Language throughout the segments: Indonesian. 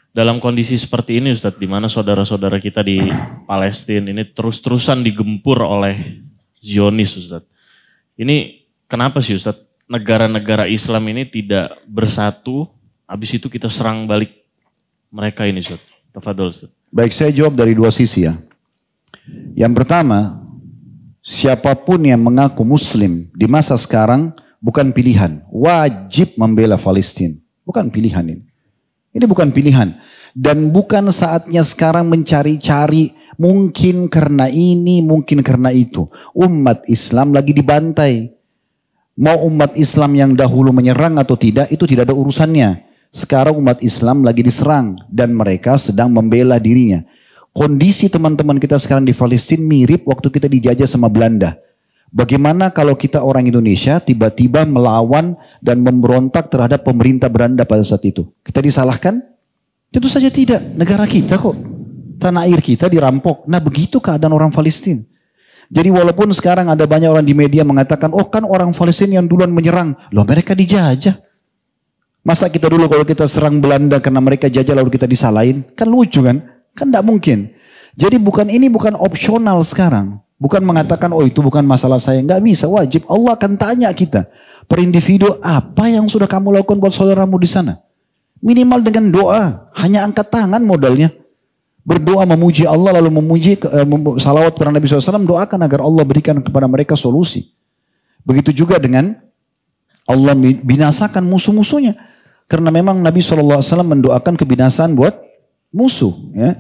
dalam kondisi seperti ini Ustadz, di mana saudara-saudara kita di Palestina ini terus-terusan digempur oleh Zionis Ustadz. Ini kenapa sih Ustadz negara-negara Islam ini tidak bersatu, habis itu kita serang balik mereka ini Ustadz? Tafadhol Ustadz. Baik, saya jawab dari dua sisi ya. Yang pertama, siapapun yang mengaku muslim di masa sekarang bukan pilihan. Wajib membela Palestina. Bukan pilihan ini. Ini bukan pilihan. Dan bukan saatnya sekarang mencari-cari mungkin karena ini, mungkin karena itu. Umat Islam lagi dibantai. Mau umat Islam yang dahulu menyerang atau tidak, itu tidak ada urusannya. Sekarang umat Islam lagi diserang dan mereka sedang membela dirinya. Kondisi teman-teman kita sekarang di Palestina mirip waktu kita dijajah sama Belanda. Bagaimana kalau kita orang Indonesia tiba-tiba melawan dan memberontak terhadap pemerintah Belanda pada saat itu? Kita disalahkan? Tentu saja tidak. Negara kita kok. Tanah air kita dirampok. Nah begitu keadaan orang Palestina. Jadi walaupun sekarang ada banyak orang di media mengatakan, oh kan orang Palestina yang duluan menyerang. Loh mereka dijajah. Masa kita dulu kalau kita serang Belanda karena mereka jajah lalu kita disalahin? Kan lucu kan? Kan tidak mungkin. Jadi ini bukan opsional sekarang. Bukan mengatakan, oh itu bukan masalah saya. Nggak bisa, wajib. Allah akan tanya kita. Per individu, apa yang sudah kamu lakukan buat saudaramu di sana? Minimal dengan doa. Hanya angkat tangan modalnya. Berdoa memuji Allah, lalu memuji salawat kepada Nabi SAW. Doakan agar Allah berikan kepada mereka solusi. Begitu juga dengan Allah binasakan musuh-musuhnya. Karena memang Nabi SAW mendoakan kebinasaan buat musuh. Ya.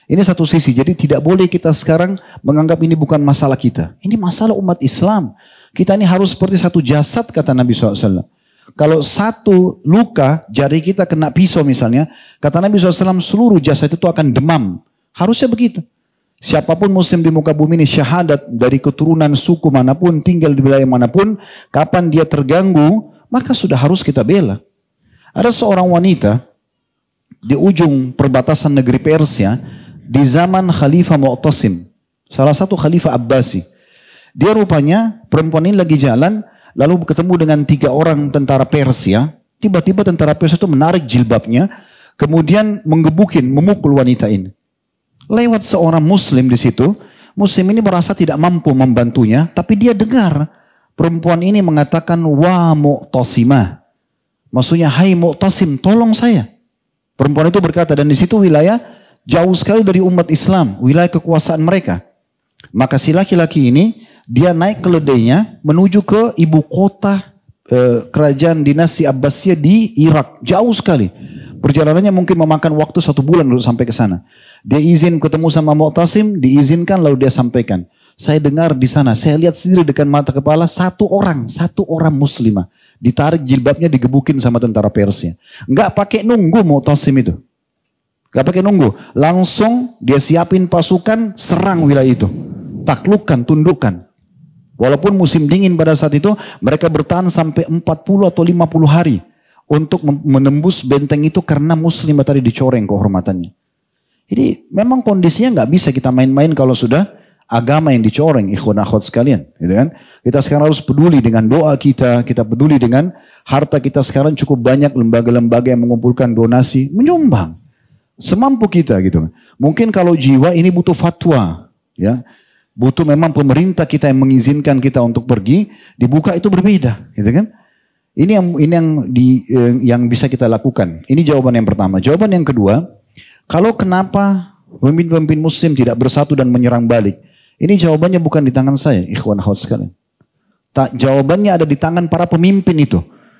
Ini satu sisi, jadi tidak boleh kita sekarang menganggap ini bukan masalah kita. Ini masalah umat Islam. Kita ini harus seperti satu jasad kata Nabi SAW. Kalau satu luka, jari kita kena pisau misalnya, kata Nabi SAW seluruh jasad itu akan demam. Harusnya begitu. Siapapun muslim di muka bumi ini syahadat dari keturunan suku manapun, tinggal di wilayah manapun, kapan dia terganggu, maka sudah harus kita bela. Ada seorang wanita di ujung perbatasan negeri Persia, di zaman Khalifah Mu'tasim, salah satu Khalifah Abbasi. Dia rupanya perempuan ini lagi jalan, lalu ketemu dengan 3 orang tentara Persia. Tiba-tiba tentara Persia itu menarik jilbabnya, kemudian memukul wanita ini. Lewat seorang muslim di situ, muslim ini merasa tidak mampu membantunya, tapi dia dengar perempuan ini mengatakan, wa Mu'tasimah. Maksudnya, hai Mu'tasim, tolong saya. Perempuan itu berkata, dan di situ wilayah jauh sekali dari umat Islam, wilayah kekuasaan mereka. Maka si laki-laki ini, dia naik keledainya menuju ke ibu kota kerajaan dinasti Abbasiyah di Irak. Jauh sekali. Perjalanannya mungkin memakan waktu 1 bulan untuk sampai ke sana. Dia izin ketemu sama Mu'tasim, diizinkan lalu dia sampaikan. Saya dengar di sana, saya lihat sendiri dengan mata kepala satu orang muslimah. Ditarik jilbabnya, digebukin sama tentara Persia. Enggak pakai nunggu Mu'tasim itu. Gak pakai nunggu, langsung dia siapin pasukan, serang wilayah itu. Taklukkan, tundukkan. Walaupun musim dingin pada saat itu, mereka bertahan sampai 40 atau 50 hari. Untuk menembus benteng itu karena muslim tadi dicoreng kehormatannya. Jadi memang kondisinya gak bisa kita main-main kalau sudah agama yang dicoreng, ikhwan akhwat sekalian. Gitu kan? Kita sekarang harus peduli dengan doa kita peduli dengan harta kita sekarang cukup banyak lembaga-lembaga yang mengumpulkan donasi, menyumbang. Semampu kita gitu. Mungkin kalau jiwa ini butuh fatwa, ya, butuh memang pemerintah kita yang mengizinkan kita untuk pergi, dibuka itu berbeda, gitu kan? Ini yang bisa kita lakukan. Ini jawaban yang pertama. Jawaban yang kedua, kalau kenapa pemimpin-pemimpin Muslim tidak bersatu dan menyerang balik? Ini jawabannya bukan di tangan saya, ikhwan akhwat sekalian. Jawabannya ada di tangan para pemimpin itu.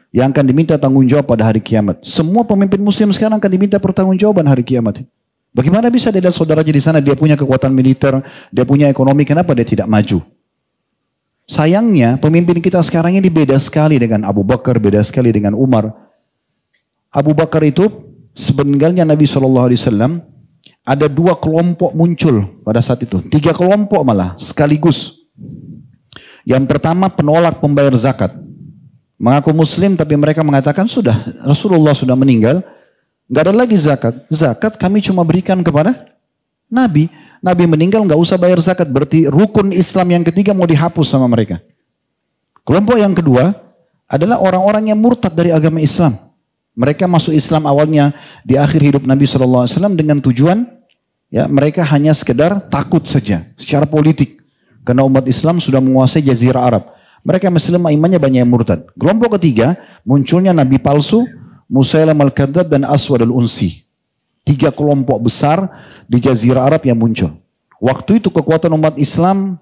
Yang akan diminta tanggung jawab pada hari kiamat. Semua pemimpin muslim sekarang akan diminta pertanggungjawaban hari kiamat. Bagaimana bisa dia lihat saudaranya di sana, dia punya kekuatan militer, dia punya ekonomi, kenapa dia tidak maju? Sayangnya pemimpin kita sekarang ini beda sekali dengan Abu Bakar, beda sekali dengan Umar. Abu Bakar itu sebenarnya Nabi SAW ada 2 kelompok muncul pada saat itu. 3 kelompok malah sekaligus. Yang pertama penolak pembayar zakat. Mengaku muslim tapi mereka mengatakan sudah Rasulullah sudah meninggal, nggak ada lagi zakat. Zakat kami cuma berikan kepada Nabi. Nabi meninggal nggak usah bayar zakat. Berarti rukun Islam yang ketiga mau dihapus sama mereka. Kelompok yang kedua adalah orang-orang yang murtad dari agama Islam. Mereka masuk Islam awalnya di akhir hidup Nabi SAW dengan tujuan, ya mereka hanya sekedar takut saja secara politik. Karena umat Islam sudah menguasai Jazirah Arab. Mereka Muslim imannya banyak yang murtad. Kelompok ketiga, munculnya Nabi palsu, Musailam al-Kadzab dan Aswad al-Unsi. 3 kelompok besar di Jazirah Arab yang muncul. Waktu itu kekuatan umat Islam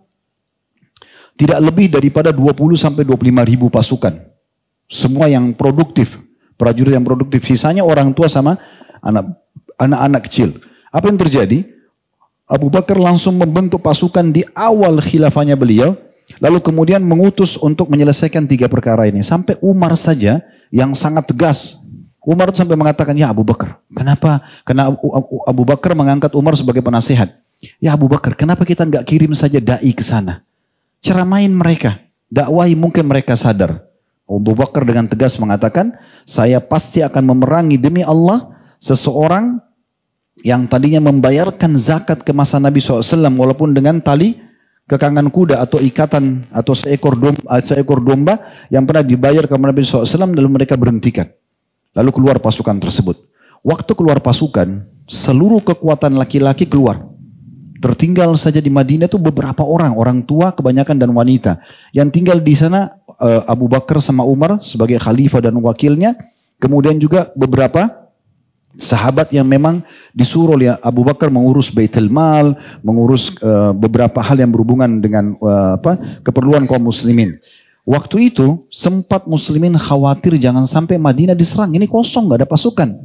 tidak lebih daripada 20 sampai 25 ribu pasukan. Semua yang produktif, prajurit yang produktif. Sisanya orang tua sama anak-anak kecil. Apa yang terjadi? Abu Bakar langsung membentuk pasukan di awal khilafahnya beliau. Lalu kemudian mengutus untuk menyelesaikan 3 perkara ini. Sampai Umar saja yang sangat tegas. Umar itu sampai mengatakan, ya Abu Bakar, kenapa? Karena Abu Bakar mengangkat Umar sebagai penasehat. Ya Abu Bakar, kenapa kita nggak kirim saja dai ke sana? Ceramain mereka, dakwai mungkin mereka sadar. Abu Bakar dengan tegas mengatakan, saya pasti akan memerangi demi Allah seseorang yang tadinya membayarkan zakat ke masa Nabi SAW walaupun dengan tali kekangan kuda atau ikatan atau seekor domba yang pernah dibayar kepada Nabi SAW lalu mereka berhentikan. Lalu keluar pasukan tersebut. Waktu keluar pasukan, seluruh kekuatan laki-laki keluar. Tertinggal saja di Madinah itu beberapa orang tua kebanyakan dan wanita. Yang tinggal di sana Abu Bakar sama Umar sebagai khalifah dan wakilnya. Kemudian juga beberapa sahabat yang memang disuruh oleh Abu Bakar mengurus Baitul Mal, mengurus beberapa hal yang berhubungan dengan keperluan kaum muslimin. Waktu itu sempat muslimin khawatir jangan sampai Madinah diserang. Ini kosong, gak ada pasukan.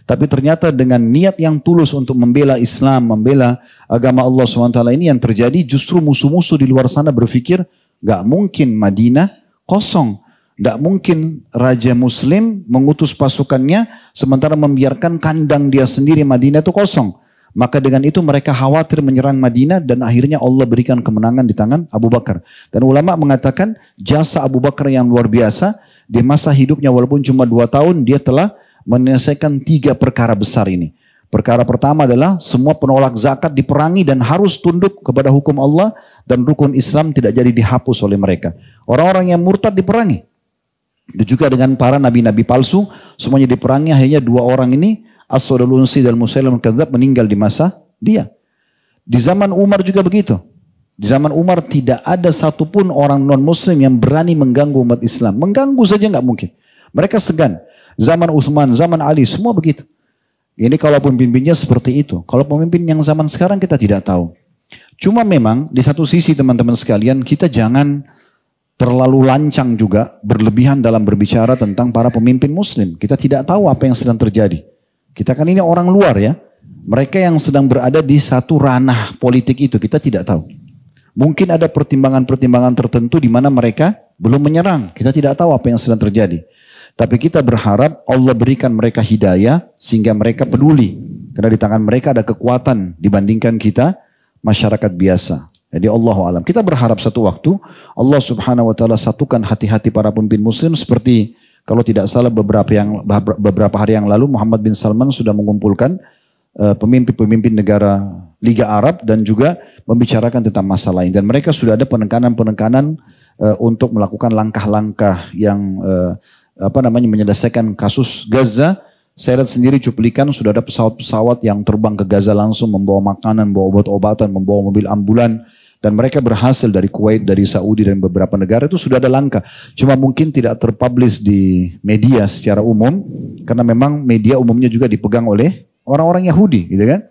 Tapi ternyata dengan niat yang tulus untuk membela Islam, membela agama Allah SWT ini yang terjadi justru musuh-musuh di luar sana berpikir gak mungkin Madinah kosong. Gak mungkin Raja Muslim mengutus pasukannya sementara membiarkan kandang dia sendiri Madinah itu kosong. Maka dengan itu mereka khawatir menyerang Madinah dan akhirnya Allah berikan kemenangan di tangan Abu Bakar. Dan ulama mengatakan jasa Abu Bakar yang luar biasa di masa hidupnya walaupun cuma 2 tahun dia telah menyelesaikan 3 perkara besar ini. Perkara pertama adalah semua penolak zakat diperangi dan harus tunduk kepada hukum Allah dan rukun Islam tidak jadi dihapus oleh mereka. Orang-orang yang murtad diperangi. Dan juga dengan para nabi-nabi palsu semuanya diperangi. Akhirnya 2 orang ini Aswad al-Unsi dan Musailam al-Kadzab meninggal di masa dia. Di zaman Umar juga begitu. Di zaman Umar tidak ada satupun orang non-muslim yang berani mengganggu umat Islam. Mengganggu saja nggak mungkin. Mereka segan. Zaman Uthman, zaman Ali, semua begitu. Ini kalau pemimpinnya seperti itu. Kalau pemimpin yang zaman sekarang kita tidak tahu. Cuma memang di satu sisi teman-teman sekalian kita jangan terlalu lancang juga berlebihan dalam berbicara tentang para pemimpin muslim. Kita tidak tahu apa yang sedang terjadi. Kita kan ini orang luar ya. Mereka yang sedang berada di satu ranah politik itu kita tidak tahu. Mungkin ada pertimbangan-pertimbangan tertentu di mana mereka belum menyerang. Kita tidak tahu apa yang sedang terjadi. Tapi kita berharap Allah berikan mereka hidayah sehingga mereka peduli. Karena di tangan mereka ada kekuatan dibandingkan kita masyarakat biasa. Jadi Allahu a'lam. Kita berharap satu waktu Allah Subhanahu wa taala satukan hati-hati para pemimpin muslim seperti kalau tidak salah beberapa hari yang lalu Muhammad bin Salman sudah mengumpulkan pemimpin-pemimpin negara Liga Arab dan juga membicarakan tentang masalah ini. Dan mereka sudah ada penekanan-penekanan untuk melakukan langkah-langkah yang menyelesaikan kasus Gaza. Saya lihat sendiri cuplikan sudah ada pesawat-pesawat yang terbang ke Gaza langsung membawa makanan, membawa obat-obatan, membawa mobil ambulan. Dan mereka berhasil dari Kuwait, dari Saudi dan beberapa negara itu sudah ada langkah. Cuma mungkin tidak terpublish di media secara umum. Karena memang media umumnya juga dipegang oleh orang-orang Yahudi gitu kan.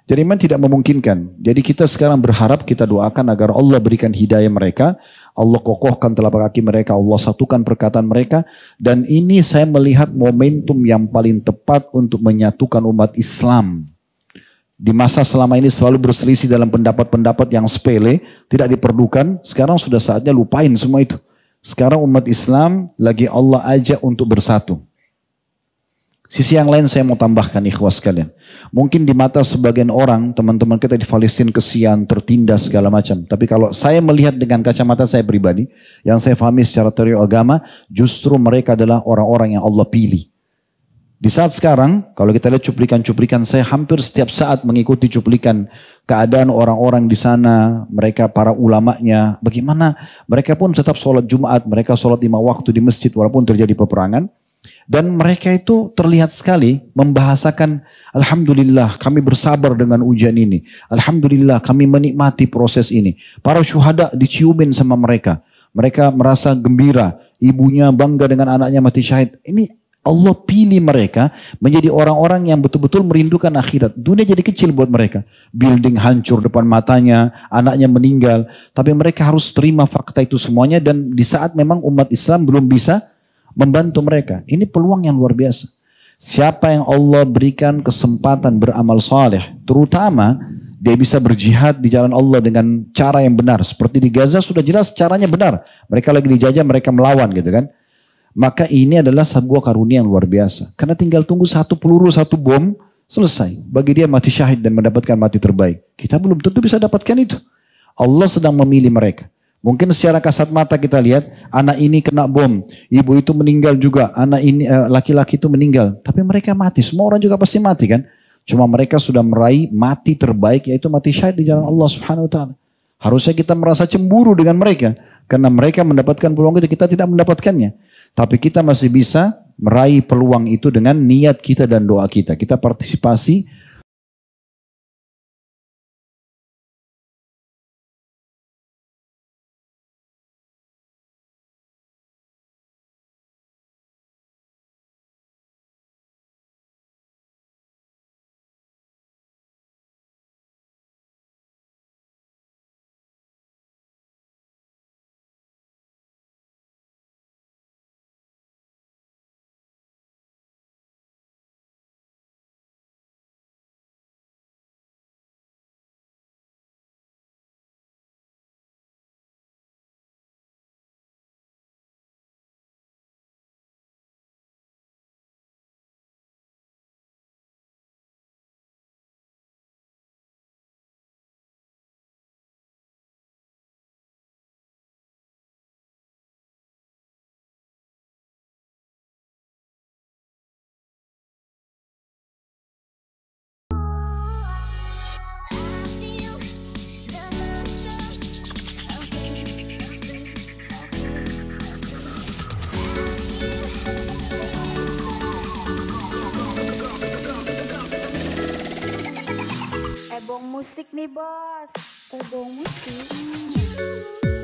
Jadi memang tidak memungkinkan. Jadi kita sekarang berharap kita doakan agar Allah berikan hidayah mereka. Allah kokohkan telapak kaki mereka. Allah satukan perkataan mereka. Dan ini saya melihat momentum yang paling tepat untuk menyatukan umat Islam. Di masa selama ini selalu berselisih dalam pendapat-pendapat yang sepele, tidak diperlukan. Sekarang sudah saatnya lupain semua itu. Sekarang umat Islam lagi Allah ajak untuk bersatu. Sisi yang lain saya mau tambahkan ikhwas sekalian. Mungkin di mata sebagian orang, teman-teman kita di Palestina kesian, tertindas segala macam. Tapi kalau saya melihat dengan kacamata saya pribadi, yang saya pahami secara teori agama, justru mereka adalah orang-orang yang Allah pilih. Di saat sekarang, kalau kita lihat cuplikan-cuplikan, saya hampir setiap saat mengikuti cuplikan keadaan orang-orang di sana, mereka para ulamanya, bagaimana mereka pun tetap sholat Jumat, mereka sholat 5 waktu di masjid walaupun terjadi peperangan. Dan mereka itu terlihat sekali membahasakan, Alhamdulillah kami bersabar dengan ujian ini. Alhamdulillah kami menikmati proses ini. Para syuhada diciumin sama mereka. Mereka merasa gembira. Ibunya bangga dengan anaknya mati syahid. Ini Allah pilih mereka menjadi orang-orang yang betul-betul merindukan akhirat. Dunia jadi kecil buat mereka. Building hancur depan matanya, anaknya meninggal. Tapi mereka harus terima fakta itu semuanya. Dan di saat memang umat Islam belum bisa membantu mereka. Ini peluang yang luar biasa. Siapa yang Allah berikan kesempatan beramal saleh, terutama dia bisa berjihad di jalan Allah dengan cara yang benar. Seperti di Gaza sudah jelas caranya benar. Mereka lagi dijajah, mereka melawan gitu kan. Maka ini adalah sebuah karunia yang luar biasa. Karena tinggal tunggu satu peluru, satu bom, selesai. Bagi dia mati syahid dan mendapatkan mati terbaik. Kita belum tentu bisa dapatkan itu. Allah sedang memilih mereka. Mungkin secara kasat mata kita lihat, anak ini kena bom, ibu itu meninggal juga, anak ini laki-laki itu meninggal. Tapi mereka mati, semua orang juga pasti mati kan. Cuma mereka sudah meraih mati terbaik, yaitu mati syahid di jalan Allah Subhanahu Wa Taala. Harusnya kita merasa cemburu dengan mereka, karena mereka mendapatkan peluang itu, kita tidak mendapatkannya. Tapi kita masih bisa meraih peluang itu dengan niat kita dan doa kita. Kita partisipasi. Ebong musik nih bos, ebong musik.